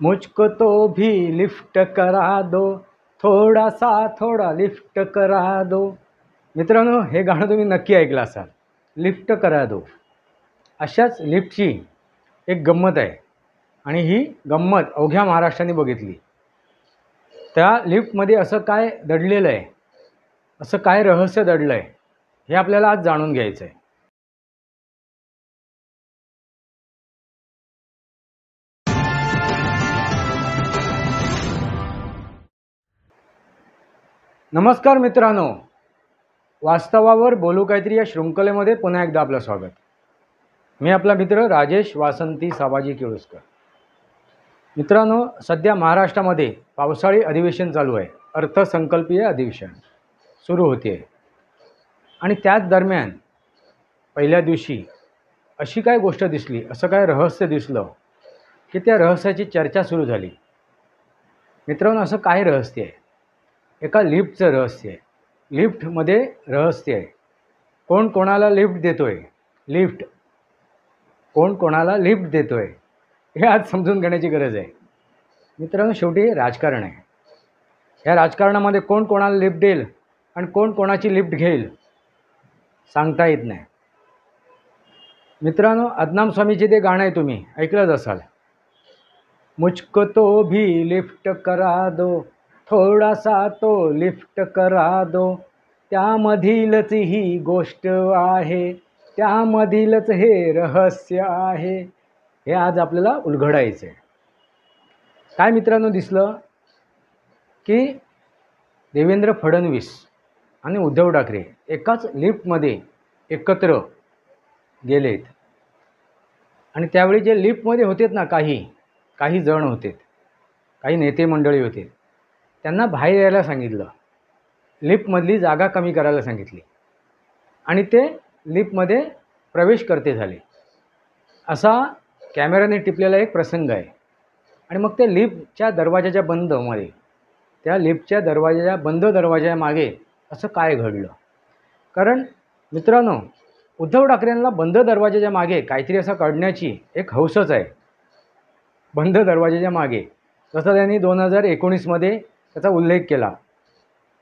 मुझको तो भी लिफ्ट करा दो, थोडा लिफ्ट करा दो. मित्रांनो, हे गाणं तुम्ही नक्की ऐकलं असाल. लिफ्ट करा दो. अशाच लिफ्टची एक गंमत आहे आणि ही गंमत अवघ्या महाराष्ट्राने बघितली. त्या लिफ्टमध्ये असं काय दडलेलं आहे, असं काय रहस्य दडलं आहे, हे आपल्याला आज जाणून घ्यायचं आहे. नमस्कार मित्रांनो, वास्तवावर बोलू काहीतरी या शृंखलेमध्ये पुन्हा एकदा आपलं स्वागत. मी आपला मित्र राजेश वासंती साबाजी केळुसकर. मित्रांनो, सध्या महाराष्ट्रामध्ये पावसाळी अधिवेशन चालू आहे. अर्थसंकल्पीय अधिवेशन सुरू होते आणि त्याच दरम्यान पहिल्या दिवशी अशी काय गोष्ट दिसली, असं काय रहस्य दिसलं की त्या रहस्याची चर्चा सुरू झाली. मित्रांनो, असं काय रहस्य आहे? एका लिफ्टचं रहस्य आहे. लिफ्टमध्ये रहस्य आहे. कोण कोणाला लिफ्ट देतो आहे, लिफ्ट कोण कोणाला लिफ्ट देतो आहे, हे आज समजून घेण्याची गरज आहे. मित्रांनो, शेवटी राजकारण आहे. या राजकारणामध्ये कोण कोणाला लिफ्ट देईल आणि कोण कोणाची लिफ्ट घेईल सांगता येत नाही. मित्रांनो, अदनाम स्वामीचे ते गाणं आहे, तुम्ही ऐकलंच असाल. मुझको तो भी लिफ्ट करा दो, थोडासा तो लिफ्ट करा दो. त्यामधीलच ही गोष्ट आहे, त्यामधीलच हे रहस्य आहे. हे आज आपल्याला उलगडायचं आहे. काय मित्रांनो दिसलं की देवेंद्र फडणवीस आणि उद्धव ठाकरे एकाच लिफ्टमध्ये एकत्र गेलेत आणि त्यावेळी जे लिफ्टमध्ये होतेत ना, काही जण होते, काही नेते मंडळी होते, त्यांना बाहेर यायला सांगितलं. लिफ्टमधली जागा कमी करायला सांगितली आणि ते लिफ्टमध्ये प्रवेश करते झाले. असा कॅमेराने टिपलेला एक प्रसंग आहे. आणि मग ते लिफ्टच्या दरवाजाच्या बंदमध्ये, त्या लिफ्टच्या दरवाजाच्या बंद दरवाजाच्या मागे असं काय घडलं? कारण मित्रांनो, उद्धव ठाकरेंना बंद दरवाजाच्या मागे काहीतरी असं काढण्याची एक हौसच आहे. बंद दरवाजाच्या मागे जसं त्यांनी 2019मध्ये त्याचा उल्लेख केला.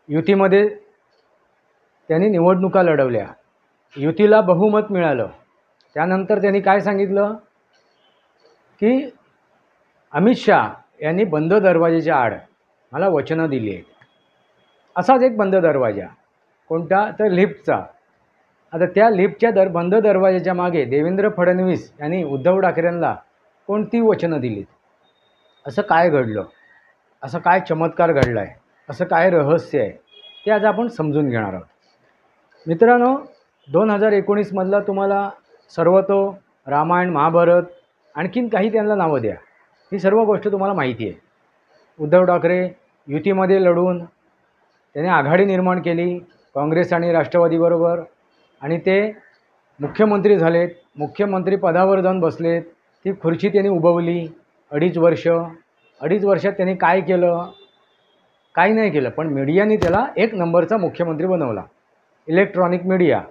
युतीमध्ये त्यांनी निवडणुका लढवल्या, युतीला बहुमत मिळालं. त्यानंतर त्यांनी काय सांगितलं की अमित शहा यांनी बंद दरवाजाच्या आड मला वचनं दिली आहेत. असाच एक बंद दरवाजा, कोणता तर लिफ्टचा. आता त्या लिफ्टच्या बंद दरवाजाच्या मागे देवेंद्र फडणवीस यांनी उद्धव ठाकरेंना कोणती वचनं दिलीत? असं काय घडलं? असं काय चमत्कार घडला आहे? असं काय रहस्य आहे? ते आज आपण समजून घेणार आहोत. मित्रांनो, 2019मधला तुम्हाला सर्व तो रामायण महाभारत आणखीन काही त्यांना नावं द्या, ही सर्व गोष्ट तुम्हाला माहिती आहे. उद्धव ठाकरे युतीमध्ये लढून त्याने आघाडी निर्माण केली काँग्रेस आणि राष्ट्रवादीबरोबर आणि ते मुख्यमंत्री झालेत. मुख्यमंत्री पदावर जाऊन बसलेत. ती खुर्ची त्यांनी उभवली 2.5 वर्षात त्यांनी काय केलं? काही नाही केलं. पण मीडियाने त्याला एक नंबरचा मुख्यमंत्री बनवला. इलेक्ट्रॉनिक मीडिया,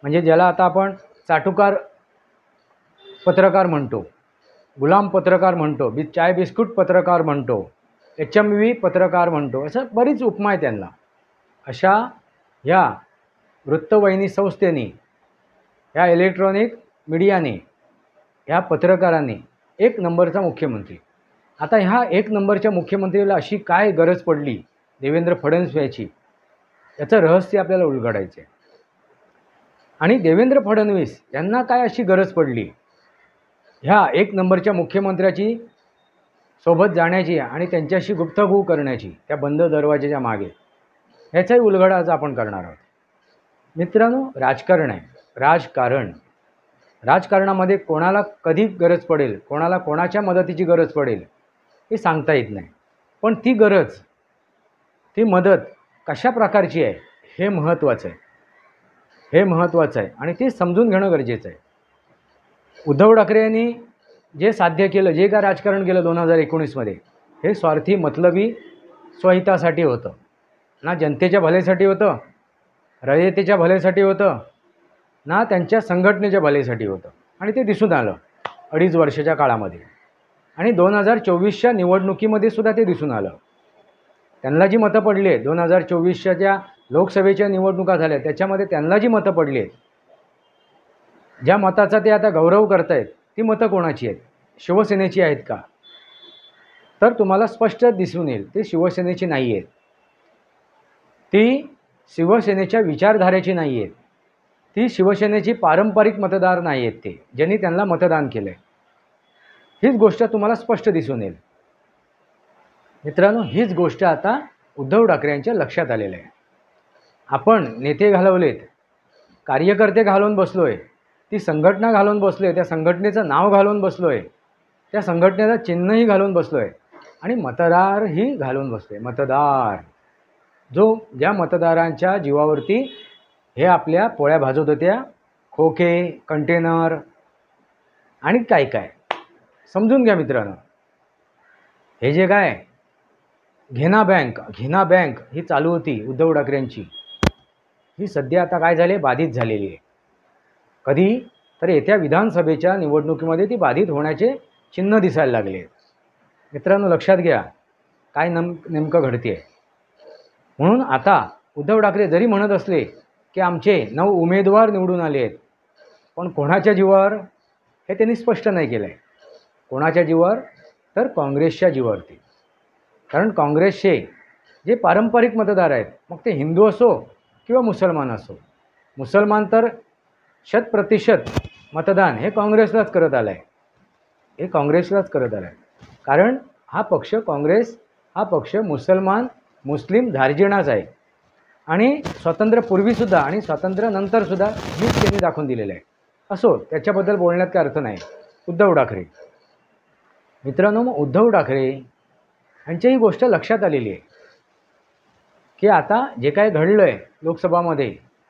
म्हणजे ज्याला आता आपण चाटुकार पत्रकार म्हणतो, गुलाम पत्रकार म्हणतो, चाय बिस्कुट पत्रकार म्हणतो, HMV पत्रकार म्हणतो, असं बरीच उपमा आहे त्यांना. अशा ह्या वृत्तवाहिनी संस्थेने, ह्या इलेक्ट्रॉनिक मीडियाने, ह्या पत्रकारांनी एक नंबरचा मुख्यमंत्री. आता ह्या एक नंबरच्या मुख्यमंत्रीला अशी काय गरज पडली देवेंद्र फडणवीस याची, याचं रहस्य आपल्याला उलगडायचं आहे. आणि देवेंद्र फडणवीस यांना काय अशी गरज पडली ह्या एक नंबरच्या मुख्यमंत्र्याची सोबत जाण्याची आणि त्यांच्याशी गुप्तगू करण्याची त्या बंद दरवाजाच्या मागे, ह्याचाही उलगडा आज आपण करणार आहोत. मित्रांनो, राजकारण आहे. राजकारणामध्ये कोणाला कधी गरज पडेल, कोणाला कोणाच्या मदतीची गरज पडेल हे सांगता येत नाही. पण ती गरज, ती मदत कशा प्रकारची आहे हे महत्त्वाचं आहे आणि ते समजून घेणं गरजेचं आहे. उद्धव ठाकरे यांनी जे साध्य केलं, जे काय राजकारण केलं 2019मध्ये, हे स्वार्थी मतलबी स्वहितासाठी होतं ना, जनतेच्या भल्यासाठी होतं, रयतेच्या भल्यासाठी होतं ना, त्यांच्या संघटनेच्या भल्यासाठी होतं. आणि ते दिसून आलं 2.5 वर्षाच्या काळामध्ये. आणि 2024च्या निवडणुकीमध्ये सुद्धा ते दिसून आलं. त्यांना जी मतं पडली आहेत 2024च्या ज्या लोकसभेच्या निवडणुका झाल्या त्याच्यामध्ये त्यांना जी मतं पडली आहेत, ज्या मताचा ते आता गौरव करतायत, ती मतं कोणाची आहेत? शिवसेनेची आहेत का? तर तुम्हाला स्पष्ट दिसून येईल ती शिवसेनेची नाही आहेत. ती शिवसेनेच्या विचारधारेची नाही आहेत. ती शिवसेनेची पारंपरिक मतदार नाही आहेत ते, ज्यांनी त्यांना मतदान केलं आहे. हीच गोष्ट तुम्हाला स्पष्ट दिसून येईल. मित्रांनो, हीच गोष्ट आता उद्धव ठाकरे यांच्या लक्षात आलेलं आहे. आपण नेते घालवलेत, कार्यकर्ते घालवून बसलो आहे, ती संघटना घालवून बसलो आहे, त्या संघटनेचं नाव घालवून बसलो आहे, त्या संघटनेचं चिन्हही घालून बसलो आहे आणि मतदारही घालून बसलो आहे. मतदार ज्या मतदारांच्या जीवावरती हे आपल्या पोळ्या भाजत होत्या, खोके, कंटेनर आणि काय काय समजून घ्या मित्रांनो. हे जे काय घेना बँक ही चालू होती उद्धव ठाकरेंची, ही सध्या आता काय झाले, बाधित झालेली आहे. कधी तर येत्या विधानसभेच्या निवडणुकीमध्ये ती बाधित होण्याचे चिन्ह दिसायला लागले. मित्रांनो, लक्षात घ्या काय नेमकं घडते आहे. म्हणून आता उद्धव ठाकरे जरी म्हणत असले की आमचे 9 उमेदवार निवडून आले आहेत, पण कोणाच्या जीवावर हे त्यांनी स्पष्ट नाही केलं आहे. कोणाच्या जीवावर? तर काँग्रेसच्या जीवावरती. कारण काँग्रेसचे जे पारंपरिक मतदार आहेत, मग ते हिंदू असो किंवा मुसलमान असो, मुसलमान तर 100% मतदान हे काँग्रेसलाच करत आलं आहे. हे काँग्रेसलाच करत आलं आहे. कारण हा पक्ष काँग्रेस हा पक्ष मुस्लिम धार्जिणाच आहे आणि स्वातंत्र्यपूर्वीसुद्धा आणि स्वातंत्र्यानंतरसुद्धा हीच त्यांनी दाखवून दिलेलं आहे. असो, त्याच्याबद्दल बोलण्यात काय अर्थ नाही. उद्धव ठाकरे मित्रांनो, मग उद्धव ठाकरे यांची ही गोष्ट लक्षात आलेली आहे की आता जे काय घडलं आहे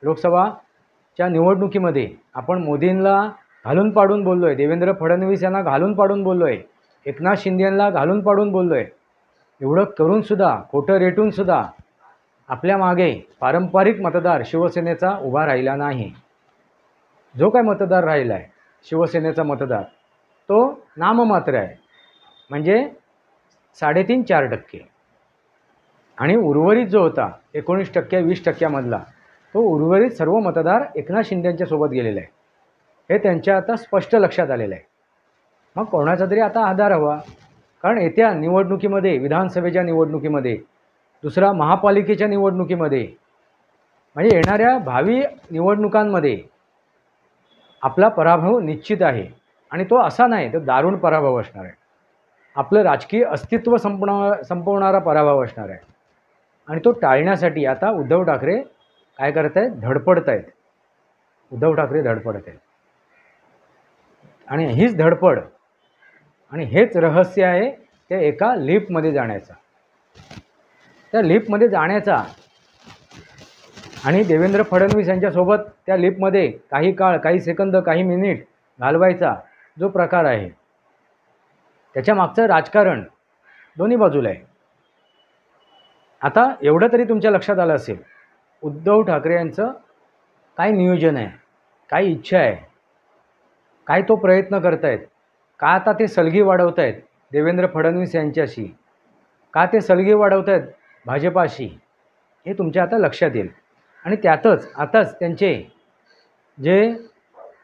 लोकसभाच्या निवडणुकीमध्ये, आपण मोदींना घालून पाडून बोललो आहे, देवेंद्र फडणवीस यांना घालून पाडून बोललो आहे, एकनाथ शिंदे यांना घालून पाडून बोललो आहे. एवढं करूनसुद्धा, खोटं रेटूनसुद्धा आपल्या मागे पारंपरिक मतदार शिवसेनेचा उभा राहिला नाही. जो काय मतदार राहिला आहे शिवसेनेचा मतदार, तो नाममात्र आहे, म्हणजे 3.5-4% आणि उर्वरित जो होता 19% 20%मधला, तो उर्वरित सर्व मतदार एकनाथ शिंदेंच्या सोबत गेलेला आहे. हे त्यांच्या आता स्पष्ट लक्षात आलेलं आहे. मग कोणाचा तरी आता आधार हवा. कारण येत्या निवडणुकीमध्ये, विधानसभेच्या निवडणुकीमध्ये, दुसरा महापालिकेच्या निवडणुकीमध्ये, म्हणजे येणाऱ्या भावी निवडणुकांमध्ये आपला पराभव निश्चित आहे. आणि तो असा नाही, तो दारुण पराभव असणार आहे. आपलं राजकीय अस्तित्व संपवणारा पराभव असणार आहे. आणि तो टाळण्यासाठी आता उद्धव ठाकरे काय करत आहेत? धडपडत आहेत. उद्धव ठाकरे धडपडत आहेत. आणि हीच धडपड आणि हेच रहस्य आहे ते एका लिफ्टमध्ये जाण्याचा. त्या लिफ्टमध्ये जाण्याचा आणि देवेंद्र फडणवीस यांच्यासोबत त्या लिफ्टमध्ये काही काळ, काही सेकंद, काही मिनिट घालवायचा जो प्रकार आहे, त्याच्या मागचं राजकारण दोन्ही बाजूला आहे. आता एवढं तरी तुमच्या लक्षात आलं असेल, उद्धव ठाकरे यांचं काय नियोजन आहे, काय इच्छा आहे, काय तो प्रयत्न करत आहेत, का आता ते सलगी वाढवत आहेत देवेंद्र फडणवीस यांच्याशी, का ते सलगी वाढवत आहेत भाजपाशी, हे तुमच्या आता लक्षात येईल. आणि त्यातच आताच त्यांचे जे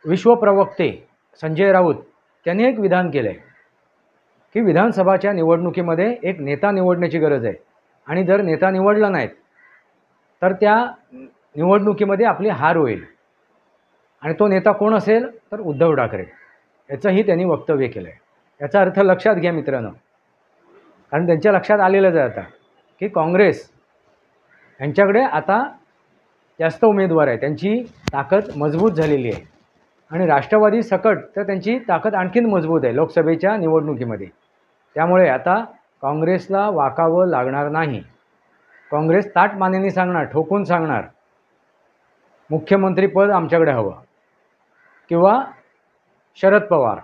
विश्वप्रवक्ते संजय राऊत त्यांनी एक विधान केलं आहे की विधानसभाच्या निवडणुकीमध्ये एक नेता निवडण्याची गरज आहे. आणि जर नेता निवडला नाहीत तर त्या निवडणुकीमध्ये आपली हार होईल. आणि तो नेता कोण असेल तर उद्धव ठाकरे. याचंही त्यांनी वक्तव्य केलं आहे. याचा अर्थ लक्षात घ्या मित्रांनो, कारण त्यांच्या लक्षात आलेलंच आहे आता की काँग्रेस यांच्याकडे आता जास्त उमेदवार आहे, त्यांची ताकद मजबूत झालेली आहे. आणि राष्ट्रवादी सकट तर त्यांची ताकद आणखीन मजबूत आहे लोकसभेच्या निवडणुकीमध्ये. त्यामुळे आता काँग्रेसला वाकावं लागणार नाही. काँग्रेस ताटमानेने सांगणार, ठोकून सांगणार, मुख्यमंत्रीपद आमच्याकडे हवं किंवा शरद पवार.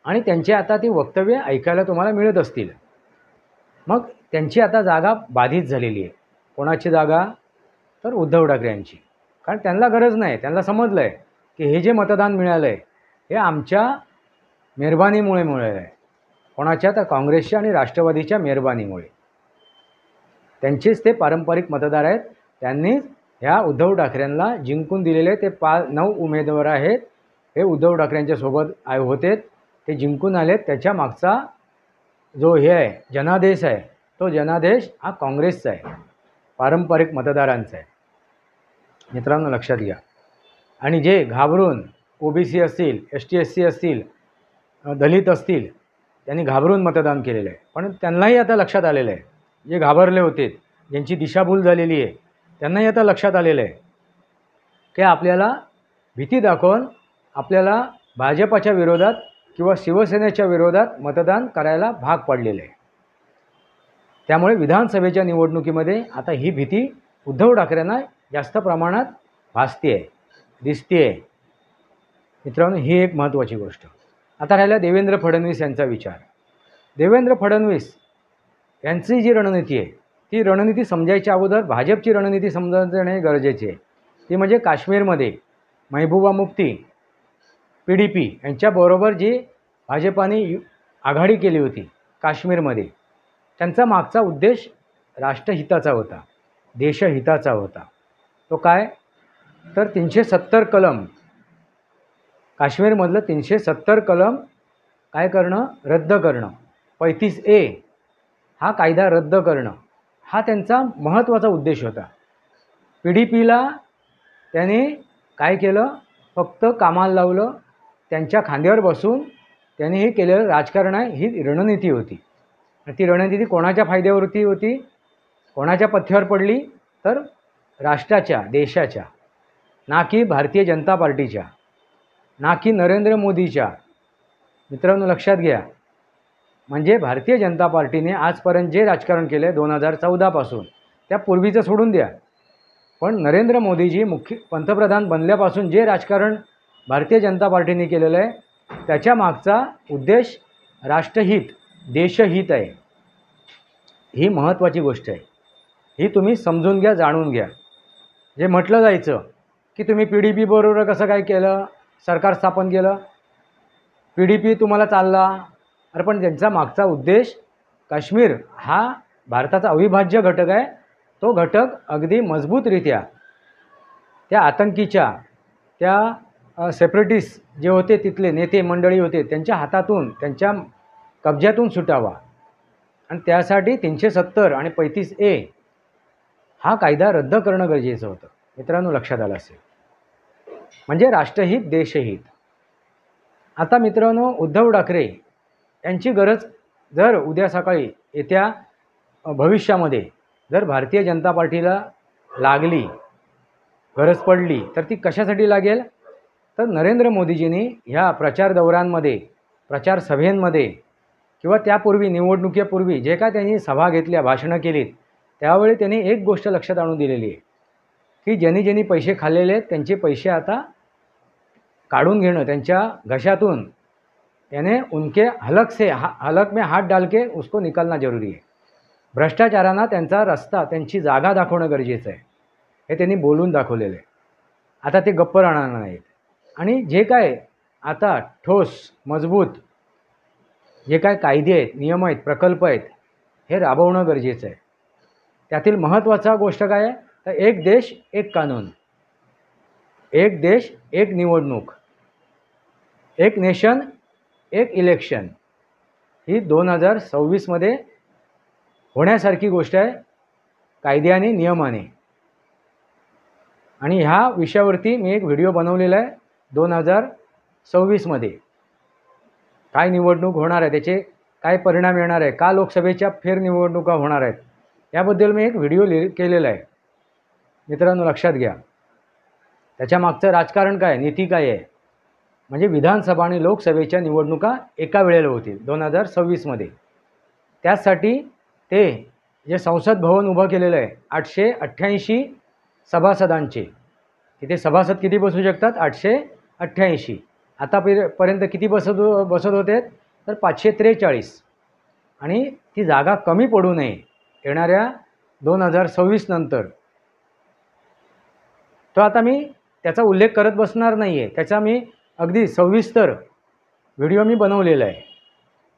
आणि त्यांची आता ती वक्तव्य ऐकायला तुम्हाला मिळत असतील. मग त्यांची आता जागा बाधित झालेली आहे. कोणाची जागा? तर उद्धव ठाकरे यांची. कारण त्यांना गरज नाही, त्यांना समजलं आहे की हे जे मतदान मिळालं आहे हे आमच्या मेहरबानीमुळे मिळालं आहे. कोणाच्या? तर काँग्रेसच्या आणि राष्ट्रवादीच्या मेहरबानीमुळे. त्यांचेच ते पारंपरिक मतदार आहेत. त्यांनीच ह्या उद्धव ठाकरेंना जिंकून दिलेले ते 9 उमेदवार आहेत. हे उद्धव ठाकरेंच्या सोबत होते, ते जिंकून आलेत. त्याच्या मागचा जो हे आहे जनादेश आहे, तो जनादेश हा काँग्रेसचा आहे, पारंपरिक मतदारांचा आहे. मित्रांनो लक्षात घ्या. आणि जे घाबरून OBC असतील, ST SC असतील, दलित असतील, त्यांनी घाबरून मतदान केलेलं आहे. पण त्यांनाही आता लक्षात आलेलं आहे, जे घाबरले होते, ज्यांची दिशाभूल झालेली आहे, त्यांनाही आता लक्षात आलेलं आहे की आपल्याला भीती दाखवून आपल्याला भाजपच्या विरोधात किंवा शिवसेनेच्या विरोधात मतदान करायला भाग पडलेलं आहे. त्यामुळे विधानसभेच्या निवडणुकीमध्ये आता ही भीती उद्धव ठाकरेंना जास्त प्रमाणात भासते आहे, दिसते आहे. मित्रांनो ही एक महत्त्वाची गोष्ट. आता राहिला देवेंद्र फडणवीस यांचा विचार. देवेंद्र फडणवीस यांची जी रणनीती आहे, ती रणनीती समजायच्या अगोदर भाजपची रणनीती समजणे गरजेचे आहे. ती म्हणजे काश्मीरमध्ये महबूबा मुफ्ती PDP यांच्याबरोबर जी भाजपाने आघाडी केली होती काश्मीरमध्ये, त्यांचा मागचा उद्देश राष्ट्रहिताचा होता, देशहिताचा होता. तो काय? तर 370 कलम, काश्मीरमधलं 370 कलम काय करणं? रद्द करणं. 35A हा कायदा रद्द करणं, हा त्यांचा महत्त्वाचा उद्देश होता. PDPला त्याने काय केलं? फक्त कामाला लावलं. त्यांच्या खांद्यावर बसून त्यांनी हे केलेलं राजकारण आहे, ही रणनीती होती. आणि ती रणनीती कोणाच्या फायद्यावरती होती? कोणाच्या पथ्यावर पडली? तर राष्ट्राच्या, देशाच्या, ना की भारतीय जनता पार्टीच्या, ना की नरेंद्र मोदीच्या. मित्रांनो लक्षात घ्या. म्हणजे भारतीय जनता पार्टीने आजपर्यंत जे राजकारण केलं आहे 2014 पासून, त्या पूर्वीचं सोडून द्या, पण नरेंद्र मोदीजी पंतप्रधान बनल्यापासून जे राजकारण भारतीय जनता पार्टीने केलेलं आहे, त्याच्या मागचा उद्देश राष्ट्रहित, देशहित आहे. ही महत्त्वाची गोष्ट आहे. ही तुम्ही समजून घ्या, जाणून घ्या. जे म्हटलं जायचं की तुम्ही PDP बरोबर कसं काय केलं, सरकार स्थापन केलं, PDP तुम्हाला चालला. अरे पण त्यांचा मागचा उद्देश, काश्मीर हा भारताचा अविभाज्य घटक आहे. तो घटक अगदी मजबूतरित्या त्या आतंकीच्या, त्या सेपरेटिस्ट जे होते, तिथले नेते मंडळी होते, त्यांच्या हातातून, त्यांच्या कब्ज्यातून सुटावा. आणि त्यासाठी 370 आणि 35A हा कायदा रद्द करणं गरजेचं होतं. मित्रांनो लक्षात आलं असेल. म्हणजे राष्ट्रहित, देशहित. आता मित्रांनो उद्धव ठाकरे यांची गरज जर उद्या सकाळी येत्या भविष्यामध्ये जर भारतीय जनता पार्टीला लागली, गरज पडली, तर ती कशासाठी लागेल? तर नरेंद्र मोदीजींनी ह्या प्रचार दौऱ्यांमध्ये, प्रचार सभेंमध्ये किंवा त्यापूर्वी निवडणुकीपूर्वी जे काय त्यांनी सभा घेतल्या, भाषणं केलीत, त्यावेळी त्यांनी एक गोष्ट लक्षात आणून दिलेली आहे की ज्यांनी पैसे खाल्लेले आहेत त्यांचे पैसे आता काढून घेणं, त्यांच्या घशातून याने उनके हलक में हाथ डाल के उसको निकालना जरूरी है. भ्रष्टाचारांना त्यांचा रस्ता, त्यांची जागा दाखवणं गरजेचं आहे. हे त्यांनी बोलून दाखवलेलं आहे. आता ते गप्प राहणार नाहीत. आणि जे काय आता ठोस, मजबूत जे काय कायदे आहेत, नियम आहेत, प्रकल्प आहेत, हे राबवणं गरजेचं आहे. त्यातील महत्त्वाचा गोष्ट काय आहे? तर एक देश एक कानून, एक देश एक निवडणूक, एक नेशन एक इलेक्शन, ही 2026मध्ये होण्यासारखी गोष्ट आहे, कायद्याने, नियमाने. आणि ह्या विषयावरती मी एक व्हिडिओ बनवलेला आहे 2026मध्ये. काय निवडणूक होणार आहे, त्याचे काय परिणाम येणार आहे, का लोकसभेच्या फेरनिवडणुका होणार आहेत, याबद्दल मी एक व्हिडिओ केलेला आहे. मित्रांनो लक्षात घ्या. त्याच्या मागचं राजकारण काय, नीती काय आहे. म्हणजे विधानसभा आणि लोकसभेच्या निवडणुका एका वेळेला होतील 2026मध्ये. त्यासाठी ते जे संसद भवन उभं केलेलं आहे 888 सभासदांचे, तिथे सभासद किती बसू शकतात? 888. आतापर्यंत किती बसत होते? तर 543. आणि ती जागा कमी पडू नये येणाऱ्या 2026 नंतर. तो आता मी त्याचा उल्लेख करत बसणार नाही आहे. त्याचा मी अगदी सविस्तर व्हिडिओ मी बनवलेला आहे.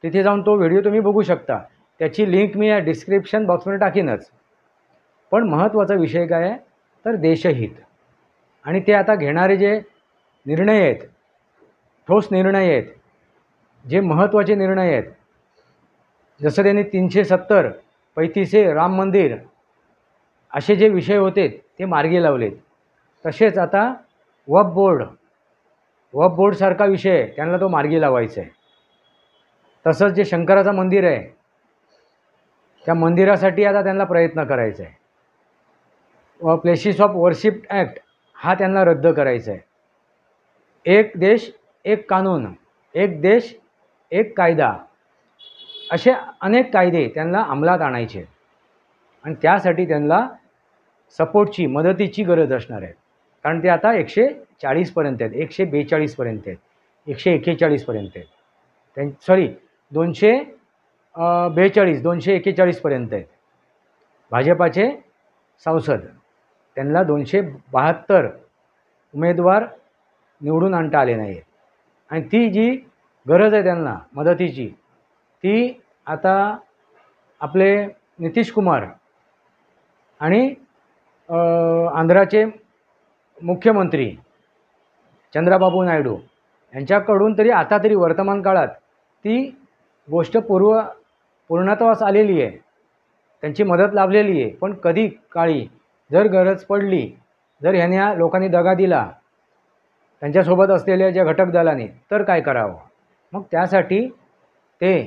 तिथे जाऊन तो व्हिडिओ तुम्ही बघू शकता. त्याची लिंक मी या डिस्क्रिप्शन बॉक्समध्ये टाकीनच. पण महत्त्वाचा विषय काय आहे तर देशहित. आणि ते आता घेणारे जे निर्णय आहेत, ठोस निर्णय आहेत, जे महत्त्वाचे निर्णय आहेत, जसं त्यांनी 370 35 राम मंदिर असे जे विषय होते ते मार्गी लावलेत. तसेच आता वक्फ बोर्डसारखा विषय त्यांना तो मार्गी लावायचा आहे. तसंच जे शंकराचं मंदिर आहे त्या मंदिरासाठी आता त्यांना प्रयत्न करायचा आहे. प्लेसेस ऑफ वर्शिप ॲक्ट हा त्यांना रद्द करायचा आहे. एक देश एक कानून, एक देश एक कायदा असे अनेक कायदे त्यांना अंमलात आणायचे आणि त्यासाठी त्यांना सपोर्टची मदतीची गरज असणार आहे. कारण ते आता 140पर्यंत आहेत, 142पर्यंत आहेत, 141पर्यंत आहेत. सॉरी 242 241पर्यंत आहेत. भाजपाचे संसद त्यांना 272 उमेदवार निवडून आणता आले नाही. आणि ती जी गरज आहे त्यांना मदतीची ती आता आपले नितीश कुमार आणि आंध्राचे मुख्यमंत्री चंद्राबाबू नायडू यांच्याकडून तरी आता तरी वर्तमान काळात ती गोष्ट पूर्णत्वास आलेली आहे. त्यांची मदत लाभलेली आहे. पण कधी काळी जर गरज पडली, जर ह्या लोकांनी दगा दिला त्यांच्यासोबत असलेल्या ज्या घटक दलाने, तर काय करावं? मग त्यासाठी ते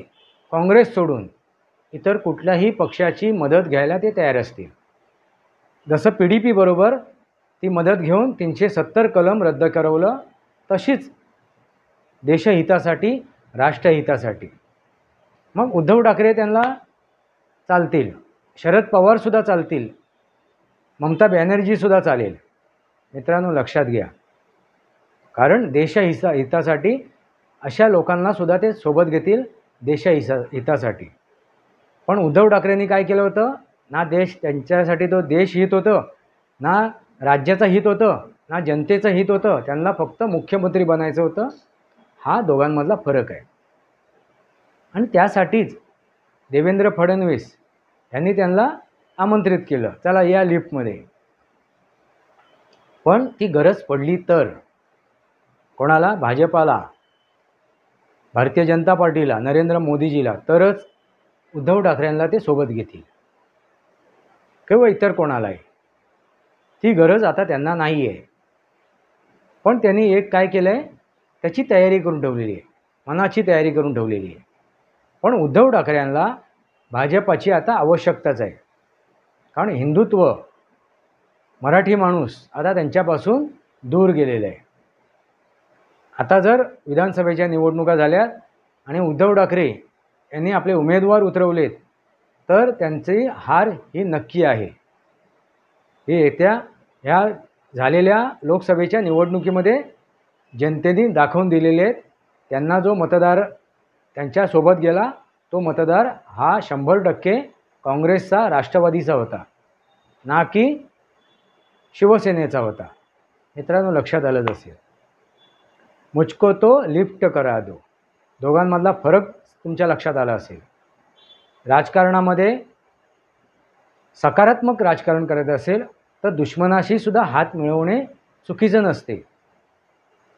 काँग्रेस सोडून इतर कुठल्याही पक्षाची मदत घ्यायला ते तयार असतील. जसं PDP बरोबर ती मदत घेऊन 370 कलम रद्द करवलं, तशीच देशहितासाठी, राष्ट्रहितासाठी मग उद्धव ठाकरे त्यांना चालतील, शरद पवारसुद्धा चालतील, ममता बॅनर्जीसुद्धा चालेल. मित्रांनो लक्षात घ्या, कारण हितासाठी अशा लोकांनासुद्धा ते सोबत घेतील हितासाठी. पण उद्धव ठाकरेंनी काय केलं होतं? ना त्यांच्यासाठी तो देश हित होतं, ना राज्याचं हित होतं, ना जनतेचं हित होतं. त्यांना फक्त मुख्यमंत्री बनायचं होतं. हा दोघांमधला फरक आहे. आणि त्यासाठीच देवेंद्र फडणवीस यांनी त्यांना आमंत्रित केलं, चला या लिफ्टमध्ये. पण ती गरज पडली तर कोणाला? भाजपाला, भारतीय जनता पार्टीला, नरेंद्र मोदीजीला, तरच उद्धव ठाकरेंना ते सोबत घेतील किंवा इतर कोणालाही. ती गरज आता त्यांना नाही आहे. पण त्यांनी एक काय केलं आहे, त्याची तयारी करून ठेवलेली आहे, मनाची तयारी करून ठेवलेली आहे. पण उद्धव ठाकरेंना भाजपाची आता आवश्यकताच आहे. कारण हिंदुत्व, मराठी माणूस आता त्यांच्यापासून दूर गेलेलं आहे. आता जर विधानसभेच्या निवडणुका झाल्या आणि उद्धव ठाकरे यांनी आपले उमेदवार उतरवलेत तर त्यांची हार ही नक्की आहे. हे येत्या ह्या झालेल्या लोकसभेच्या निवडणुकीमध्ये जनतेने दाखवून दिलेले आहेत. त्यांना जो मतदार त्यांच्यासोबत गेला तो मतदार हा 100% काँग्रेसचा, राष्ट्रवादीचा होता, ना की शिवसेनेचा होता. मित्रांनो लक्षात आलंच असेल. मुझको तो लिफ्ट करा दो, दोघांमधला फरक तुमच्या लक्षात आला असेल. राजकारणामध्ये सकारात्मक राजकारण करायचं असेल तर दुश्मनाशी सुद्धा हात मिळवणे चुकीचं नसते.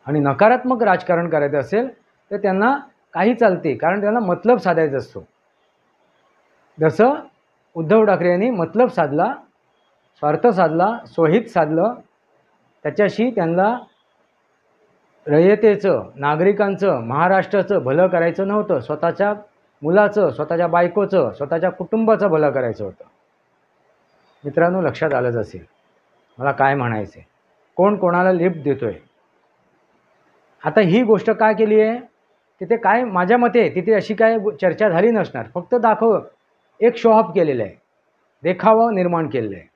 आणि नकारात्मक राजकारण करायचं असेल तर त्यांना काही चालते, कारण त्यांना मतलब साधायचा असतो. जसं उद्धव ठाकरे यांनी मतलब साधला, स्वार्थ साधला, स्वहित साधलं. त्याच्याशी त्यांना रयतेचं, नागरिकांचं, महाराष्ट्राचं भलं करायचं नव्हतं. स्वतःच्या मुलाचं, स्वतःच्या बायकोचं, स्वतःच्या कुटुंबाचं भलं करायचं होतं. मित्रांनो लक्षात आलंच असेल मला काय म्हणायचं आहे. कोण कोणाला लिफ्ट देतो आहे. आता ही गोष्ट काय केली आहे, तिथे काय माझ्या मते तिथे अशी काय चर्चा झाली नसणार. फक्त एक शो ऑफ केलेलं आहे, देखावा निर्माण केलेला आहे.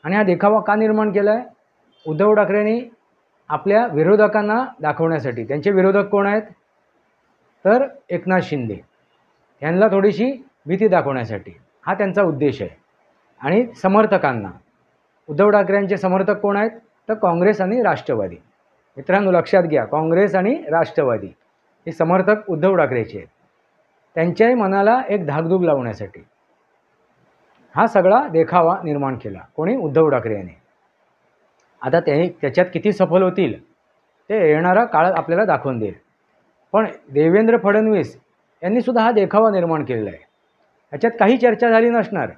आणि हा देखावा का निर्माण केला आहे? उद्धव ठाकरेंनी आपल्या विरोधकांना दाखवण्यासाठी. त्यांचे विरोधक कोण आहेत? तर एकनाथ शिंदे यांना थोडीशी भीती दाखवण्यासाठी हा त्यांचा उद्देश आहे. आणि समर्थकांना, उद्धव ठाकरेंचे समर्थक कोण आहेत? तर काँग्रेस आणि राष्ट्रवादी. मित्रांनो लक्षात घ्या, काँग्रेस आणि राष्ट्रवादी हे समर्थक उद्धव ठाकरेचे आहेत. त्यांच्याही मनाला एक धाकधूक लावण्यासाठी हा सगळा देखावा निर्माण केला. कोणी? उद्धव ठाकरे यांनी. आता त्याच्यात किती सफल होतील ते येणारा काळ आपल्याला दाखवून देईल. पण देवेंद्र फडणवीस यांनी सुद्धा हा देखावा निर्माण केलेला आहे. ह्याच्यात काही चर्चा झाली नसणार.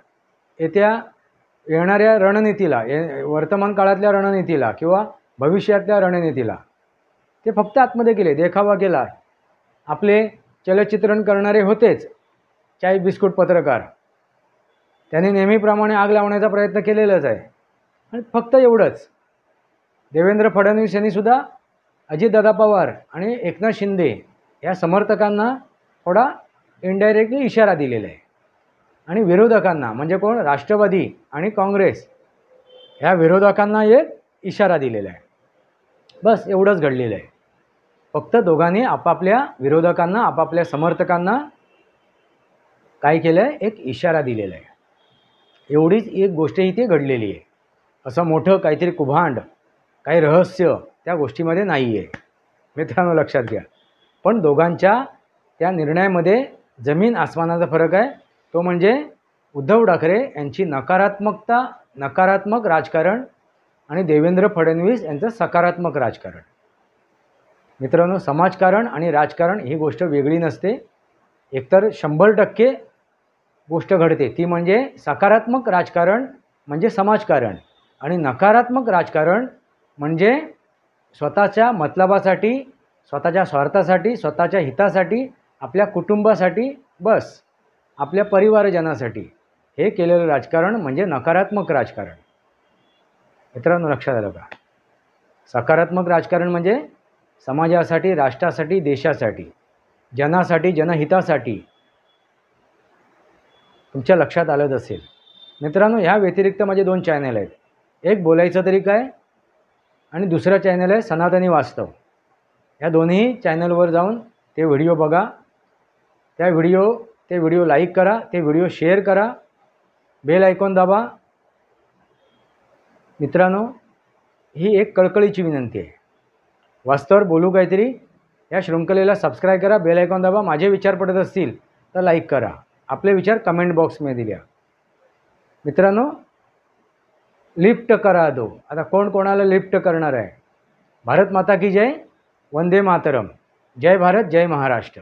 येणाऱ्या रणनीतीला, वर्तमान काळातल्या रणनीतीला किंवा भविष्यातल्या रणनीतीला ते फक्त आतमध्ये गेले, देखावा केला. आपले चलचित्रण करणारे होतेच चाय बिस्कुट पत्रकार, त्यांनी नेहमीप्रमाणे आग लावण्याचा प्रयत्न केलेलाच आहे. आणि फक्त एवढंच, देवेंद्र फडणवीस यांनी सुद्धा अजितदादा पवार आणि एकनाथ शिंदे या समर्थकांना थोडा इनडायरेक्टली इशारा दिलेला आहे. आणि विरोधकांना म्हणजे कोण? राष्ट्रवादी आणि काँग्रेस ह्या विरोधकांना एक इशारा दिलेला आहे. बस एवढंच घडलेलं आहे. फक्त दोघांनी आपापल्या विरोधकांना, आपापल्या समर्थकांना काय केलं आहे? एक इशारा दिलेला आहे. एवढीच एक गोष्ट इथे घडलेली आहे. असं मोठं काहीतरी कुभांड, काही रहस्य त्या गोष्टीमध्ये नाही आहे मित्रांनो, लक्षात घ्या. पण दोघांच्या त्या निर्णयामध्ये जमीन आसमानाचा फरक आहे. तो म्हणजे उद्धव ठाकरे यांची नकारात्मक राजकारण आणि देवेंद्र फडणवीस यांचं सकारात्मक राजकारण. मित्रांनो, समाजकारण आणि राजकारण ही गोष्ट वेगळी नसते. एकतर 100% गोष्ट घडते, ती म्हणजे सकारात्मक राजकारण म्हणजे समाजकारण आणि नकारात्मक राजकारण म्हणजे स्वतःच्या मतलबासाठी, स्वतःच्या स्वार्थासाठी, स्वतःच्या हितासाठी, आपल्या कुटुंबासाठी, बस आपल्या परिवारजनासाठी हे केलेलं राजकारण म्हणजे नकारात्मक राजकारण. मित्रांनो, लक्षात आलं का? सकारात्मक राजकारण म्हणजे समाजासाठी, राष्ट्रासाठी, देशासाठी, जनासाठी, जनहितासाठी. तुमच्या लक्षात आलंच असेल. मित्रांनो, ह्या व्यतिरिक्त माझे 2 चॅनल आहेत. एक बोलायचं तरी काय आणि दुसरं चॅनल आहे सनातनी वास्तव. या दोन्ही चॅनलवर जाऊन ते व्हिडिओ बघा. ते व्हिडिओ लाईक करा, ते व्हिडिओ शेअर करा, बेल आयकॉन दाबा. मित्रांनो, ही एक कळकळीची विनंती आहे. वास्तवावर बोलू काहीतरी या शृंखलेला सबस्क्राईब करा, बेल आयकॉन दाबा. माझे विचार पडत असतील तर लाईक करा. आपले विचार कमेंट बॉक्समध्ये द्या. मित्रांनो, लिफ्ट करा दो. आता कोण कोणाला लिफ्ट करणार आहे? भारत माता की जय. वंदे मातरम. जय भारत, जय महाराष्ट्र.